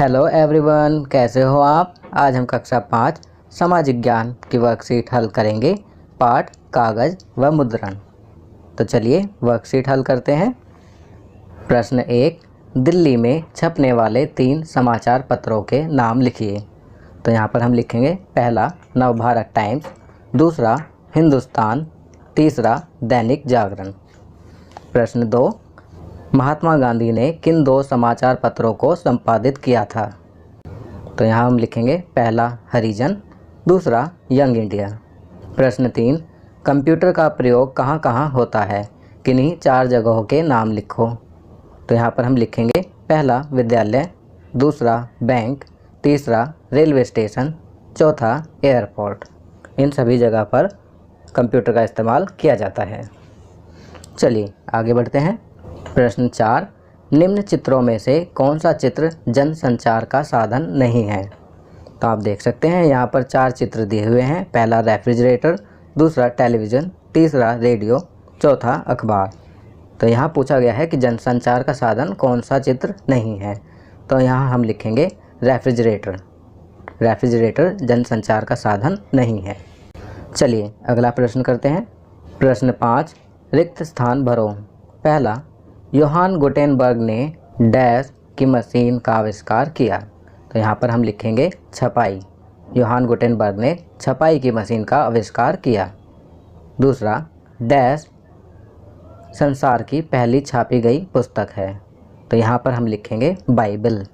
Hello everyone, कैसे हो आप। आज हम कक्षा 5 सामाजिक ज्ञान की वर्कशीट हल करेंगे, पाठ कागज़ व मुद्रण। तो चलिए वर्कशीट हल करते हैं। प्रश्न 1, दिल्ली में छपने वाले 3 समाचार पत्रों के नाम लिखिए। तो यहाँ पर हम लिखेंगे पहला नवभारत टाइम्स, दूसरा हिंदुस्तान, तीसरा दैनिक जागरण। प्रश्न 2, महात्मा गांधी ने किन 2 समाचार पत्रों को संपादित किया था। तो यहाँ हम लिखेंगे पहला हरिजन, दूसरा यंग इंडिया। प्रश्न 3, कंप्यूटर का प्रयोग कहाँ कहाँ होता है, किन्हीं 4 जगहों के नाम लिखो। तो यहाँ पर हम लिखेंगे पहला विद्यालय, दूसरा बैंक, तीसरा रेलवे स्टेशन, चौथा एयरपोर्ट। इन सभी जगह पर कंप्यूटर का इस्तेमाल किया जाता है। चलिए आगे बढ़ते हैं। प्रश्न 4, निम्न चित्रों में से कौन सा चित्र जनसंचार का साधन नहीं है। तो आप देख सकते हैं यहाँ पर 4 चित्र दिए हुए हैं। पहला रेफ्रिजरेटर, दूसरा टेलीविज़न, तीसरा रेडियो, चौथा अखबार। तो यहाँ पूछा गया है कि जनसंचार का साधन कौन सा चित्र नहीं है। तो यहाँ हम लिखेंगे रेफ्रिजरेटर। रेफ्रिजरेटर जनसंचार का साधन नहीं है। चलिए अगला प्रश्न करते हैं। प्रश्न 5, रिक्त स्थान भरो। पहला, योहान गुटेनबर्ग ने डैश की मशीन का आविष्कार किया। तो यहाँ पर हम लिखेंगे छपाई। योहान गुटेनबर्ग ने छपाई की मशीन का आविष्कार किया। दूसरा, डैश संसार की पहली छापी गई पुस्तक है। तो यहाँ पर हम लिखेंगे बाइबल।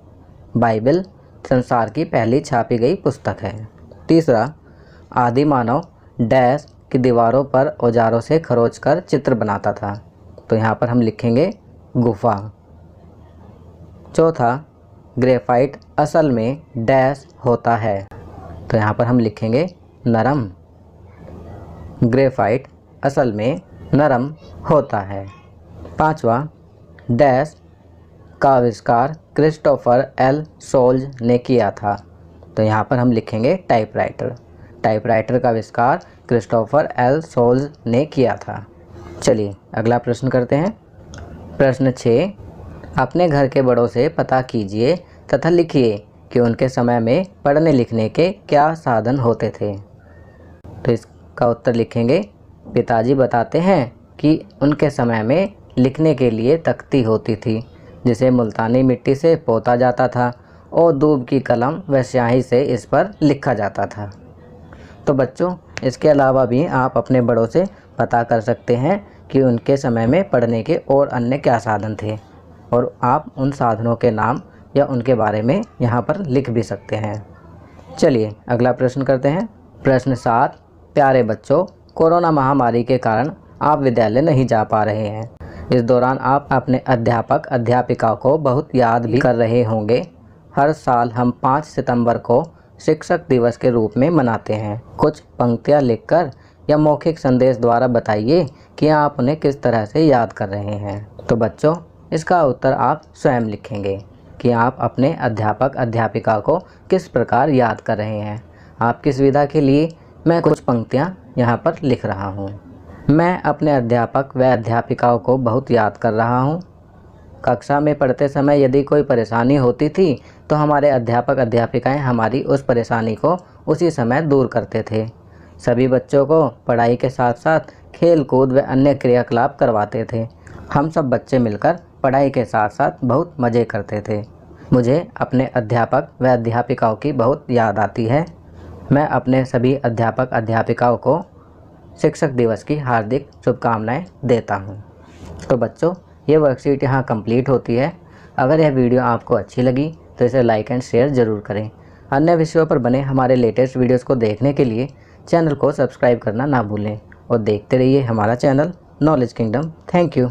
बाइबल संसार की पहली छापी गई पुस्तक है। तीसरा, आदि मानव डैश की दीवारों पर औजारों से खरोच कर चित्र बनाता था। तो यहाँ पर हम लिखेंगे गुफा। चौथा, ग्रेफाइट असल में डैश होता है। तो यहाँ पर हम लिखेंगे नरम। ग्रेफाइट असल में नरम होता है। पांचवा, डैश का आविष्कार क्रिस्टोफर एल सोल्ज ने किया था। तो यहाँ पर हम लिखेंगे टाइपराइटर। टाइपराइटर का आविष्कार क्रिस्टोफर एल सोल्ज ने किया था। चलिए अगला प्रश्न करते हैं। प्रश्न 6, अपने घर के बड़ों से पता कीजिए तथा लिखिए कि उनके समय में पढ़ने लिखने के क्या साधन होते थे। तो इसका उत्तर लिखेंगे, पिताजी बताते हैं कि उनके समय में लिखने के लिए तख्ती होती थी, जिसे मुल्तानी मिट्टी से पोता जाता था और दूब की कलम व स्याही से इस पर लिखा जाता था। तो बच्चों, इसके अलावा भी आप अपने बड़ों से पता कर सकते हैं कि उनके समय में पढ़ने के और अन्य क्या साधन थे, और आप उन साधनों के नाम या उनके बारे में यहाँ पर लिख भी सकते हैं। चलिए अगला प्रश्न करते हैं। प्रश्न 7, प्यारे बच्चों, कोरोना महामारी के कारण आप विद्यालय नहीं जा पा रहे हैं। इस दौरान आप अपने अध्यापक अध्यापिका को बहुत याद भी कर रहे होंगे। हर साल हम 5 सितंबर को शिक्षक दिवस के रूप में मनाते हैं। कुछ पंक्तियाँ लिखकर या मौखिक संदेश द्वारा बताइए कि आप उन्हें किस तरह से याद कर रहे हैं। तो बच्चों, इसका उत्तर आप स्वयं लिखेंगे कि आप अपने अध्यापक अध्यापिका को किस प्रकार याद कर रहे हैं। आपकी सुविधा के लिए मैं कुछ पंक्तियाँ यहाँ पर लिख रहा हूँ। मैं अपने अध्यापक व अध्यापिकाओं को बहुत याद कर रहा हूँ। कक्षा में पढ़ते समय यदि कोई परेशानी होती थी तो हमारे अध्यापक अध्यापिकाएं हमारी उस परेशानी को उसी समय दूर करते थे। सभी बच्चों को पढ़ाई के साथ साथ खेल कूद व अन्य क्रियाकलाप करवाते थे। हम सब बच्चे मिलकर पढ़ाई के साथ साथ बहुत मज़े करते थे। मुझे अपने अध्यापक व अध्यापिकाओं की बहुत याद आती है। मैं अपने सभी अध्यापक अध्यापिकाओं को शिक्षक दिवस की हार्दिक शुभकामनाएं देता हूं। तो बच्चों, ये वर्कशीट यहाँ कंप्लीट होती है। अगर यह वीडियो आपको अच्छी लगी तो इसे लाइक एंड शेयर ज़रूर करें। अन्य विषयों पर बने हमारे लेटेस्ट वीडियोस को देखने के लिए चैनल को सब्सक्राइब करना ना भूलें और देखते रहिए हमारा channel knowledge kingdom. Thank you.